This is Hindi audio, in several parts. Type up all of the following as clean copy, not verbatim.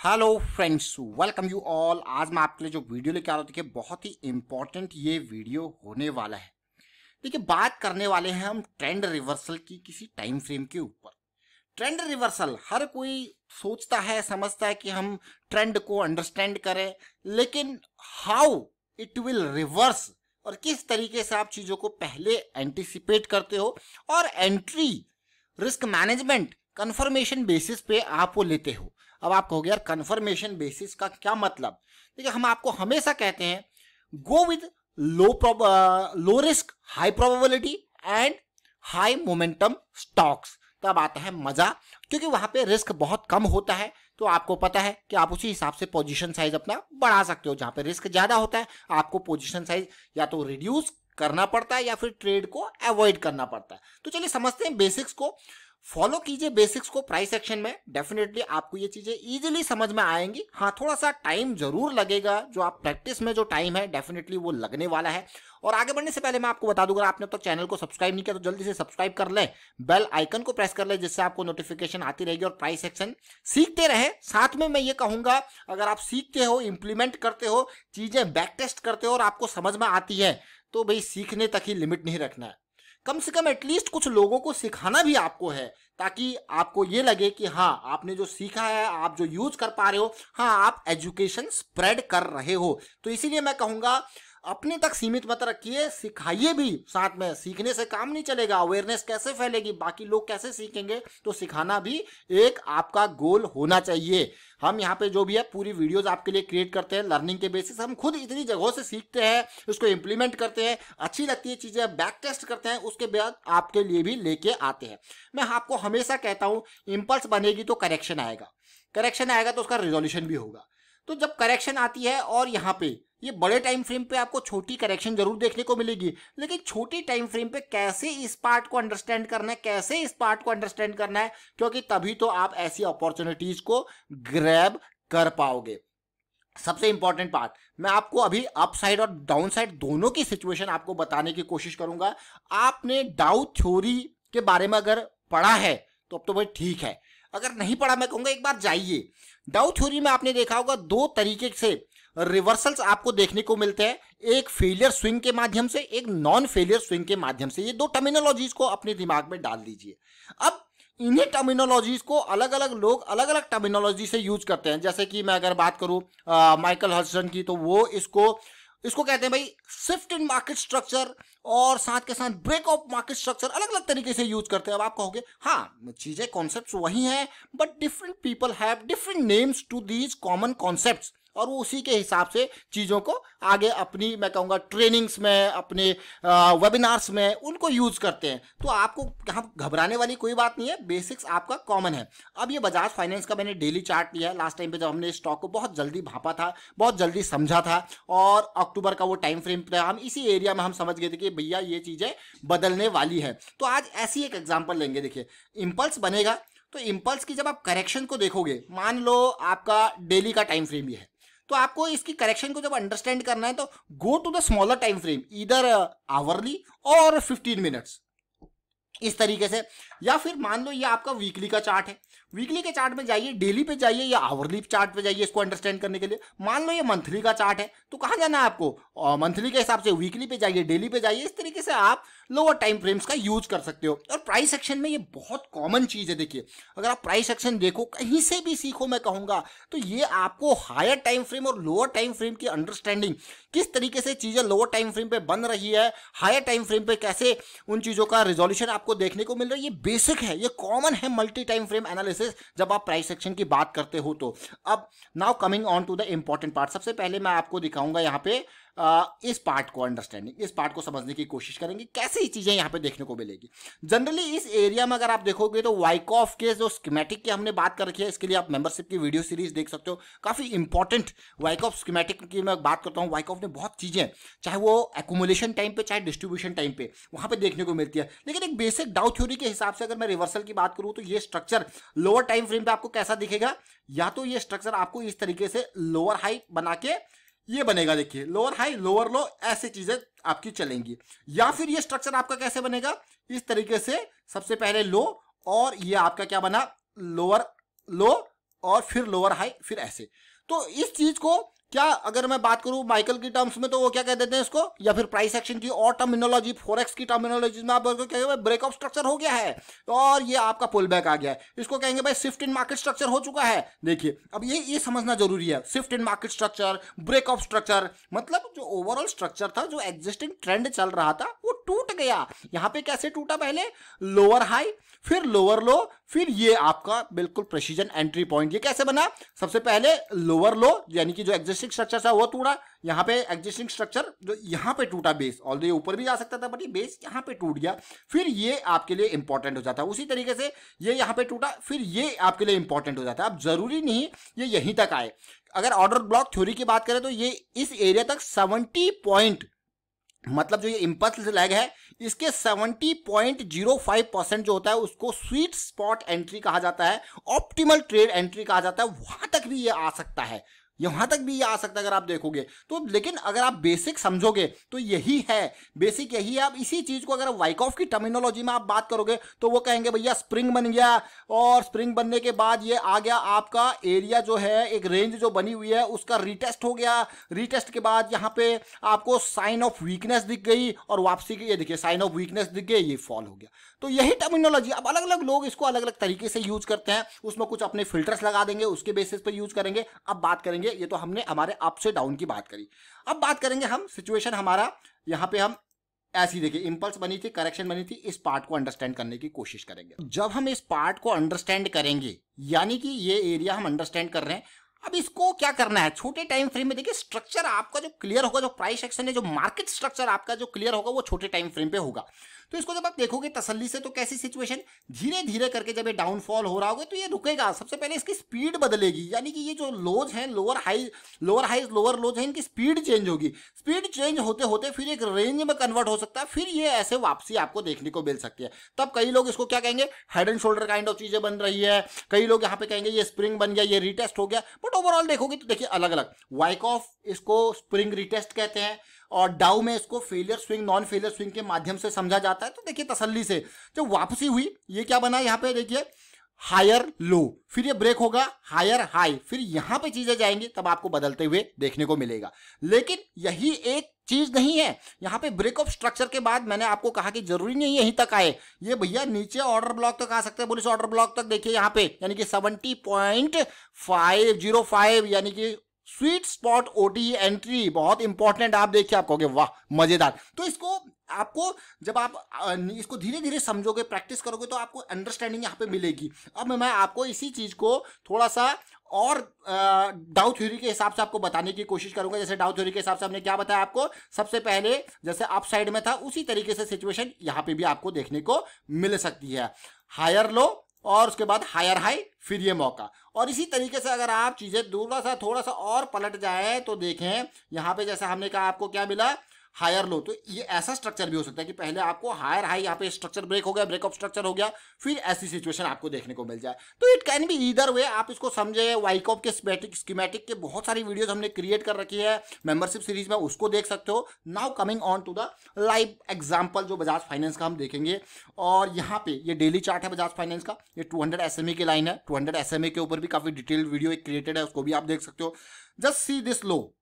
Hello friends, welcome you all. आज मैं आपके लिए जो वीडियो लेके आ रहा हूँ, देखिए बहुत ही इंपॉर्टेंट ये वीडियो होने वाला है। देखिए बात करने वाले हैं हम ट्रेंड रिवर्सल की किसी टाइम फ्रेम के ऊपर। ट्रेंड रिवर्सल हर कोई सोचता है, समझता है कि हम ट्रेंड को अंडरस्टैंड करें, लेकिन हाउ इट विल रिवर्स और किस तरीके से आप चीज़ों को पहले एंटिसिपेट करते हो और entry risk management confirmation basis पे आप वो लेते हो। अब आप कहोगे यार कंफर्मेशन बेसिस का क्या मतलब। देखिए हम आपको हमेशा कहते हैं go with low risk high probability and high momentum stocks. तब आता है मजा, क्योंकि वहां पे रिस्क बहुत कम होता है। तो आपको पता है कि आप उसी हिसाब से पोजीशन साइज अपना बढ़ा सकते हो। जहां पे रिस्क ज्यादा होता है आपको पोजीशन साइज या तो रिड्यूस करना पड़ता है या फिर ट्रेड को अवॉइड करना पड़ता है। तो चलिए समझते हैं बेसिक्स को। फॉलो कीजिए बेसिक्स को प्राइस एक्शन में, डेफिनेटली आपको ये चीजें इजीली समझ में आएंगी। हाँ, थोड़ा सा टाइम जरूर लगेगा, जो आप प्रैक्टिस में जो टाइम है डेफिनेटली वो लगने वाला है। और आगे बढ़ने से पहले मैं आपको बता दूंगा, अगर आपने अब तक चैनल को सब्सक्राइब नहीं किया तो जल्दी से सब्सक्राइब कर लें, बेल आइकन को प्रेस कर लें, जिससे आपको नोटिफिकेशन आती रहेगी और प्राइस एक्शन सीखते रहे। साथ में मैं ये कहूंगा, अगर आप सीखते हो, इंप्लीमेंट करते हो, चीजें बैक टेस्ट करते हो और आपको समझ में आती है, तो भाई सीखने तक ही लिमिट नहीं रखना है। कम से कम एटलीस्ट कुछ लोगों को सिखाना भी आपको है, ताकि आपको ये लगे कि हाँ आपने जो सीखा है, आप जो यूज कर पा रहे हो, हाँ आप एजुकेशन स्प्रेड कर रहे हो। तो इसीलिए मैं कहूंगा अपने तक सीमित मत रखिए, सिखाइए भी साथ में। सीखने से काम नहीं चलेगा, अवेयरनेस कैसे फैलेगी, बाकी लोग कैसे सीखेंगे, तो सिखाना भी एक आपका गोल होना चाहिए। हम यहाँ पे जो भी है पूरी वीडियोस आपके लिए क्रिएट करते हैं लर्निंग के बेसिस। हम खुद इतनी जगहों से सीखते हैं, उसको इंप्लीमेंट करते हैं, अच्छी लगती है चीजें, बैक टेस्ट करते हैं, उसके बाद आपके लिए भी लेके आते हैं। मैं आपको हमेशा कहता हूं इंपल्स बनेगी तो करेक्शन आएगा, करेक्शन आएगा तो उसका रिजोल्यूशन भी होगा। तो जब करेक्शन आती है, और यहाँ पे ये बड़े टाइम फ्रेम पे आपको छोटी करेक्शन जरूर देखने को मिलेगी, लेकिन छोटी टाइम फ्रेम पे कैसे इस पार्ट को अंडरस्टैंड करना है, कैसे इस पार्ट को अंडरस्टैंड करना है, क्योंकि तभी तो आप ऐसी अपॉर्चुनिटीज को ग्रैब कर पाओगे। सबसे इंपॉर्टेंट पार्ट, मैं आपको अभी अप साइड और डाउन साइड दोनों की सिचुएशन आपको बताने की कोशिश करूंगा। आपने डाउ थ्योरी के बारे में अगर पढ़ा है तो अब तो भाई ठीक है, अगर नहीं पढ़ा मैं कहूंगा एक बार जाइए। डाउ थ्योरी में आपने देखा होगा दो तरीके से रिवर्सल्स आपको देखने को मिलते हैं, एक फेलियर स्विंग के माध्यम से, एक नॉन फेलियर स्विंग के माध्यम से। ये दो टर्मिनोलॉजीज को अपने दिमाग में डाल दीजिए। अब इन्हीं टर्मिनोलॉजीज को अलग अलग लोग अलग अलग टर्मिनोलॉजी से यूज करते हैं। जैसे कि मैं अगर बात करूं माइकल हडसन की, तो वो इसको कहते हैं भाई शिफ्ट इन मार्केट स्ट्रक्चर, और साथ के साथ ब्रेक ऑफ मार्केट स्ट्रक्चर, अलग अलग तरीके से यूज करते हैं। अब आप कहोगे हाँ चीजें कॉन्सेप्ट्स वही हैं, but different people have different names to these common concepts, और वो उसी के हिसाब से चीज़ों को आगे अपनी मैं कहूँगा ट्रेनिंग्स में, अपने वेबिनार्स में उनको यूज करते हैं। तो आपको यहाँ घबराने वाली कोई बात नहीं है, बेसिक्स आपका कॉमन है। अब ये बजाज फाइनेंस का मैंने डेली चार्ट लिया है। लास्ट टाइम पे जब हमने स्टॉक को बहुत जल्दी भापा था, बहुत जल्दी समझा था, और अक्टूबर का वो टाइम फ्रेम था, हम इसी एरिया में हम समझ गए थे कि भैया ये चीज़ें बदलने वाली है। तो आज ऐसी एक एग्जाम्पल लेंगे। देखिए इम्पल्स बनेगा, तो इम्पल्स की जब आप करेक्शन को देखोगे, मान लो आपका डेली का टाइम फ्रेम ये है, तो आपको इसकी करेक्शन को जब अंडरस्टैंड करना है तो go to the smaller time frame, इधर आवरली और 15 मिनट्स, इस तरीके से। या फिर मान लो ये आपका वीकली का चार्ट है, वीकली के चार्ट में जाइए, डेली पे जाइए या आवरली चार्ट पे जाइए इसको अंडरस्टैंड करने के लिए। मान लो ये मंथली का चार्ट है, तो कहाँ जाना है आपको, मंथली के हिसाब से वीकली पे जाइए, डेली पे जाइए। इस तरीके से आप लोअर टाइम फ्रेम्स का यूज कर सकते हो। और प्राइस एक्शन में ये बहुत कॉमन चीज है। देखिए अगर आप प्राइस एक्शन देखो, कहीं से भी सीखो, मैं कहूंगा तो ये आपको हायर टाइम फ्रेम और लोअर टाइम फ्रेम की अंडरस्टैंडिंग, किस तरीके से चीजें लोअर टाइम फ्रेम पे बन रही है, हायर टाइम फ्रेम पे कैसे उन चीजों का रिजोल्यूशन आपको देखने को मिल रहा है, ये बेसिक है, ये कॉमन है मल्टी टाइम फ्रेम एनालिसिस जब आप प्राइस एक्शन की बात करते हो। तो अब now coming on to the important part, सबसे पहले मैं आपको दिखाऊंगा यहाँ पे इस पार्ट को अंडरस्टैंडिंग, इस पार्ट को समझने की कोशिश करेंगे, कैसे ही चीजें यहाँ पे देखने को मिलेगी। जनरली इस एरिया में अगर आप देखोगे तो वाइकॉफ के जो स्कीमेटिक की हमने बात कर रखी है, इसके लिए आप मेंबरशिप की वीडियो सीरीज देख सकते हो, काफी इंपॉर्टेंट वाइकॉफ स्कीमेटिक की मैं बात करता हूँ। वाइकॉफ ने बहुत चीजें, चाहे वो एक्यूमुलेशन टाइम पे चाहे डिस्ट्रीब्यूशन टाइम पे, वहां पे देखने को मिलती है। लेकिन एक बेसिक डाउ थ्योरी के हिसाब से अगर मैं रिवर्सल की बात करूँ, तो ये स्ट्रक्चर लोअर टाइम फ्रेम पे आपको कैसा दिखेगा, या तो ये स्ट्रक्चर आपको इस तरीके से लोअर हाई बना के ये बनेगा, देखिए लोअर हाई लोअर लो, ऐसी चीजें आपकी चलेंगी। या फिर ये स्ट्रक्चर आपका कैसे बनेगा, इस तरीके से सबसे पहले लो, और ये आपका क्या बना, लोअर लो और फिर लोअर हाई, फिर ऐसे। तो इस चीज को क्या अगर मैं बात करूं माइकल की टर्म्स में तो वो क्या कह देते हैं इसको, या फिर प्राइस एक्शन की और टर्मिनोलॉजी फॉरेक्स की टर्मिनोलॉजी में आप कहेंगे ब्रेक ऑफ स्ट्रक्चर हो गया है और ये आपका पुल बैक आ गया है, इसको कहेंगे भाई शिफ्ट इन मार्केट स्ट्रक्चर हो चुका है। देखिए अब ये समझना जरूरी है, shift in market structure, break of structure, मतलब जो ओवरऑल स्ट्रक्चर था, जो एग्जिस्टिंग ट्रेंड चल रहा था वो टूट गया। यहां पे कैसे टूटा, पहले लोअर हाई, फिर लोअर लो, फिर ये आपका बिल्कुल प्रेसिजन एंट्री पॉइंट। ये कैसे बना, सबसे पहले लोअर लो यानी कि जो एग्जिस्टिंग स्ट्रक्चर था वो टूटा, यहाँ पे एग्जिस्टिंग स्ट्रक्चर जो यहाँ पे टूटा बेस, ऑल्दो ये ऊपर भी जा सकता था बट ये बेस यहाँ पे टूट गया, फिर ये आपके लिए इंपॉर्टेंट हो जाता है। उसी तरीके से ये यहाँ पे टूटा, फिर ये आपके लिए इंपॉर्टेंट हो जाता है। अब जरूरी नहीं ये यहीं तक आए, अगर ऑर्डर ब्लॉक थ्योरी की बात करें तो ये इस एरिया तक 70 पॉइंट, मतलब जो ये इंपल्स लैग है इसके 70.05% जो होता है उसको स्वीट स्पॉट एंट्री कहा जाता है, ऑप्टिमल ट्रेड एंट्री कहा जाता है। वहां तक भी ये आ सकता है, यहां तक भी ये आ सकता है अगर आप देखोगे तो। लेकिन अगर आप बेसिक समझोगे तो यही है, बेसिक यही है। आप इसी चीज को अगर वाइकॉफ की टर्मिनोलॉजी में आप बात करोगे तो वो कहेंगे भैया स्प्रिंग बन गया, और स्प्रिंग बनने के बाद ये आ गया आपका एरिया जो है, एक रेंज जो बनी हुई है उसका रीटेस्ट हो गया, रीटेस्ट के बाद यहाँ पे आपको साइन ऑफ वीकनेस दिख गई और वापसी की, ये देखिए साइन ऑफ वीकनेस दिख गई, ये फॉल हो गया। तो यही टर्मिनोलॉजी। अब अलग अलग लोग इसको अलग अलग तरीके से यूज करते हैं, उसमें कुछ अपने फिल्टर्स लगा देंगे, उसके बेसिस पर यूज करेंगे। अब बात करेंगे, ये तो हमने हमारे अप से डाउन की बात करी, अब बात करेंगे हम सिचुएशन हमारा यहाँ पे हम ऐसी देखिए इंपल्स बनी थी, करेक्शन बनी थी, इस पार्ट को अंडरस्टैंड करने की कोशिश करेंगे। जब हम इस पार्ट को अंडरस्टैंड करेंगे यानी कि ये एरिया हम अंडरस्टैंड कर रहे हैं, अब इसको क्या करना है छोटे टाइम फ्रेम में। देखिए स्ट्रक्चर आपका जो क्लियर होगा, जो प्राइस एक्शन है, जो मार्केट स्ट्रक्चर आपका जो क्लियर होगा वो छोटे टाइम फ्रेम पे होगा। तो इसको जब आप देखोगे तसल्ली से तो कैसी सिचुएशन, धीरे धीरे करके जब ये डाउनफॉल हो रहा होगा तो ये रुकेगा। सबसे पहले इसकी स्पीड बदलेगी, यानी कि ये जो लोज हैं, लोअर हाई लोअर लोज हैं, इनकी स्पीड चेंज होगी। स्पीड चेंज होते होते फिर एक रेंज में कन्वर्ट हो सकता है, फिर ये ऐसे वापसी आपको देखने को मिल सकती है। तब कई लोग इसको क्या कहेंगे, head and shoulder kind of चीजें बन रही है, कई लोग यहाँ पे कहेंगे ये स्प्रिंग बन गया, ये रिटेस्ट हो गया। बट ओवरऑल देखोगे तो देखिए अलग अलग, वाइकॉफ इसको स्प्रिंग रिटेस्ट कहते हैं और डाउ में इसको failure swing, non failure swing के माध्यम से समझा जाता है। तो देखिए तसल्ली से जो वापसी हुई, ये क्या बना यहाँ पे देखिए हायर लो, फिर ये ब्रेक होगा हायर हाई, फिर यहां पे चीजें जाएंगी तब आपको बदलते हुए देखने को मिलेगा। लेकिन यही एक चीज नहीं है, यहां पे ब्रेक ऑफ स्ट्रक्चर के बाद मैंने आपको कहा कि जरूरी नहीं यहीं तक आए, ये भैया नीचे ऑर्डर ब्लॉक तक आ सकते हैं। बुलिश ऑर्डर ब्लॉक तक देखिए यहाँ पे, यानी कि 70.505 यानी कि स्वीट स्पॉट ओटी एंट्री, बहुत इंपॉर्टेंट। आप देखिए आप कहोगे वाह मजेदार। तो इसको आपको जब आप इसको धीरे धीरे समझोगे, प्रैक्टिस करोगे तो आपको अंडरस्टैंडिंग यहाँ पे मिलेगी। अब मैं आपको इसी चीज को थोड़ा सा और डाउ थ्योरी के हिसाब से आपको बताने की कोशिश करूंगा। जैसे डाउ थ्योरी के हिसाब से हमने क्या बताया आपको, सबसे पहले जैसे अप साइड में था उसी तरीके से सिचुएशन यहाँ पे भी आपको देखने को मिल सकती है, हायर लो और उसके बाद हायर हाई, फिर ये मौका। और इसी तरीके से अगर आप चीजें थोड़ा सा और पलट जाए तो देखें यहाँ पे जैसे हमने कहा आपको क्या मिला, हायर लो। तो ये ऐसा स्ट्रक्चर भी हो सकता है कि पहले आपको हायर हाई, यहाँ पे स्ट्रक्चर ब्रेक हो गया, ब्रेक ऑफ स्ट्रक्चर हो गया, फिर ऐसी सिचुएशन आपको देखने को मिल जाए। तो it can be either way, आप इसको समझे। वाइकॉफ के स्कीमेटिक के बहुत सारी वीडियोस हमने क्रिएट कर रखी है मेंबरशिप सीरीज में, उसको देख सकते हो। Now coming on to the live example जो बजाज फाइनेंस का हम देखेंगे। और यहाँ पे ये डेली चार्ट है बजाज फाइनेंस का, ये 200 SMA की लाइन है। 200 SMA के ऊपर भी काफी डिटेल्ड वीडियो एक क्रिएटेड है, उसको भी आप देख सकते हो। Just see this low.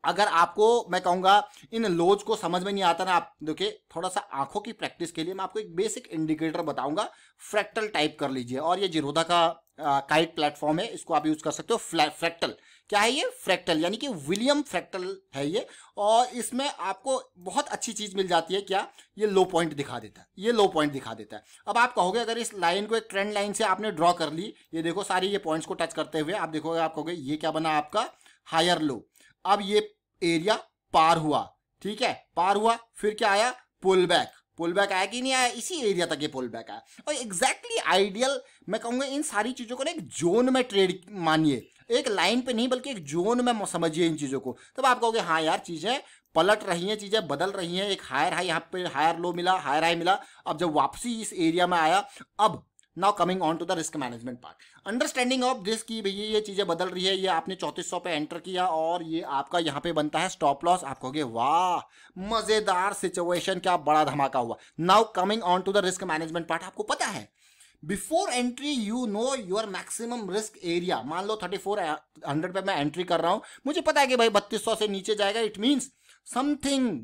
अगर आपको मैं कहूंगा इन लोज को समझ में नहीं आता ना, आप देखिए थोड़ा सा आंखों की प्रैक्टिस के लिए मैं आपको एक बेसिक इंडिकेटर बताऊंगा, फ्रैक्टल टाइप कर लीजिए। और ये जिरोधा का काइट प्लेटफॉर्म है, इसको आप यूज कर सकते हो। फ्रैक्टल क्या है ये, फ्रैक्टल यानी कि विलियम फ्रैक्टल है ये। और इसमें आपको बहुत अच्छी चीज मिल जाती है, क्या, ये लो पॉइंट दिखा देता है, ये लो पॉइंट दिखा देता है। अब आप कहोगे अगर इस लाइन को एक ट्रेंड लाइन से आपने ड्रॉ कर ली, ये देखो सारी ये पॉइंट्स को टच करते हुए आप देखोगे, आप कहोगे ये क्या बना आपका हायर लो। अब ये एरिया पार हुआ, ठीक है, पार हुआ, फिर क्या आया, पुल बैक। पुल बैक आया कि नहीं आया, इसी एरिया तक ये पुल बैक आया। और एग्जैक्टली आइडियल मैं कहूंगा इन सारी चीजों को ना एक जोन में ट्रेड मानिए, एक लाइन पे नहीं बल्कि एक जोन में समझिए इन चीजों को। तब आप कहोगे हाँ यार चीजें पलट रही हैं, चीजें बदल रही हैं। एक हायर हाई यहाँ पे, हायर लो मिला, हायर हाई मिला। अब जब वापसी इस एरिया में आया, अब now coming on to the risk management part, understanding of this की भैया ये चीजें बदल रही है। ये आपने 3400 पे एंटर किया और ये आपका यहाँ पे बनता है स्टॉप लॉस। आप कहोगे वाह मजेदार सिचुएशन, क्या बड़ा धमाका हुआ। Now coming on to the risk management part, आपको पता है before entry you know your maximum risk area. मान लो 3400 पे मैं एंट्री कर रहा हूं, मुझे पता है कि भाई 3200 से नीचे जाएगा, it means something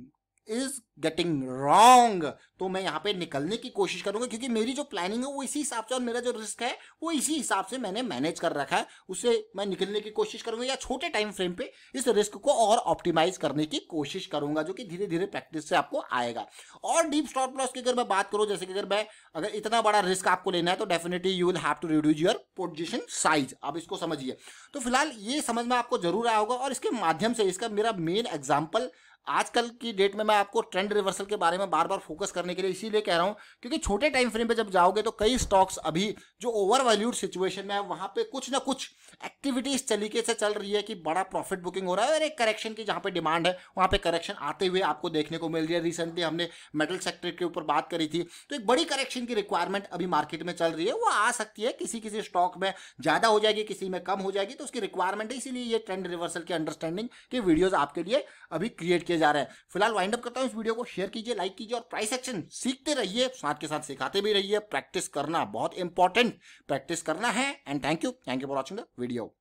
is getting wrong. तो मैं यहाँ पे निकलने की कोशिश करूंगा, क्योंकि मेरी जो प्लानिंग है वो इसी हिसाब से, और मेरा जो रिस्क है वो इसी हिसाब से मैंने मैनेज कर रखा है, उससे मैं निकलने की कोशिश करूंगा, या छोटे टाइम फ्रेम पे इस रिस्क को और ऑप्टिमाइज करने की कोशिश करूंगा, जो कि धीरे धीरे प्रैक्टिस से आपको आएगा। और डीप स्टॉप लॉस की अगर मैं बात करूं, जैसे कि अगर इतना बड़ा रिस्क आपको लेना है तो definitely you will have to reduce your position size. अब इसको समझिए। तो फिलहाल ये समझ में आपको जरूर आया होगा, और इसके माध्यम से इसका मेरा मेन एग्जाम्पल आजकल की डेट में मैं आपको ट्रेंड रिवर्सल के बारे में बार बार फोकस करने के लिए इसीलिए कह रहा हूं, क्योंकि छोटे टाइम फ्रेम पे जब जाओगे तो कई स्टॉक्स अभी जो ओवर वैल्यूड सिचुएशन में है, वहां पे कुछ ना कुछ एक्टिविटी इस तरीके से चल रही है कि बड़ा प्रॉफिट बुकिंग हो रहा है, और एक करेक्शन की जहां पे डिमांड है वहां पे करेक्शन आते हुए आपको देखने को मिल रही है। रिसेंटली हमने मेटल सेक्टर के ऊपर बात करी थी, तो एक बड़ी करेक्शन की रिक्वायरमेंट अभी मार्केट में चल रही है। वो आ सकती है, किसी किसी स्टॉक में ज्यादा हो जाएगी, किसी में कम हो जाएगी, तो उसकी रिक्वायरमेंट है। इसीलिए ये ट्रेंड रिवर्सल की अंडरस्टैंडिंग के वीडियोज आपके लिए अभी क्रिएट किए जा रहे हैं। फिलहाल वाइंड अप करता हूं इस वीडियो को। शेयर कीजिए, लाइक कीजिए, और प्राइस एक्शन सीखते रहिए, साथ के साथ सिखाते भी रहिए। प्रैक्टिस करना बहुत इंपॉर्टेंट, प्रैक्टिस करना है। And thank you for watching the video.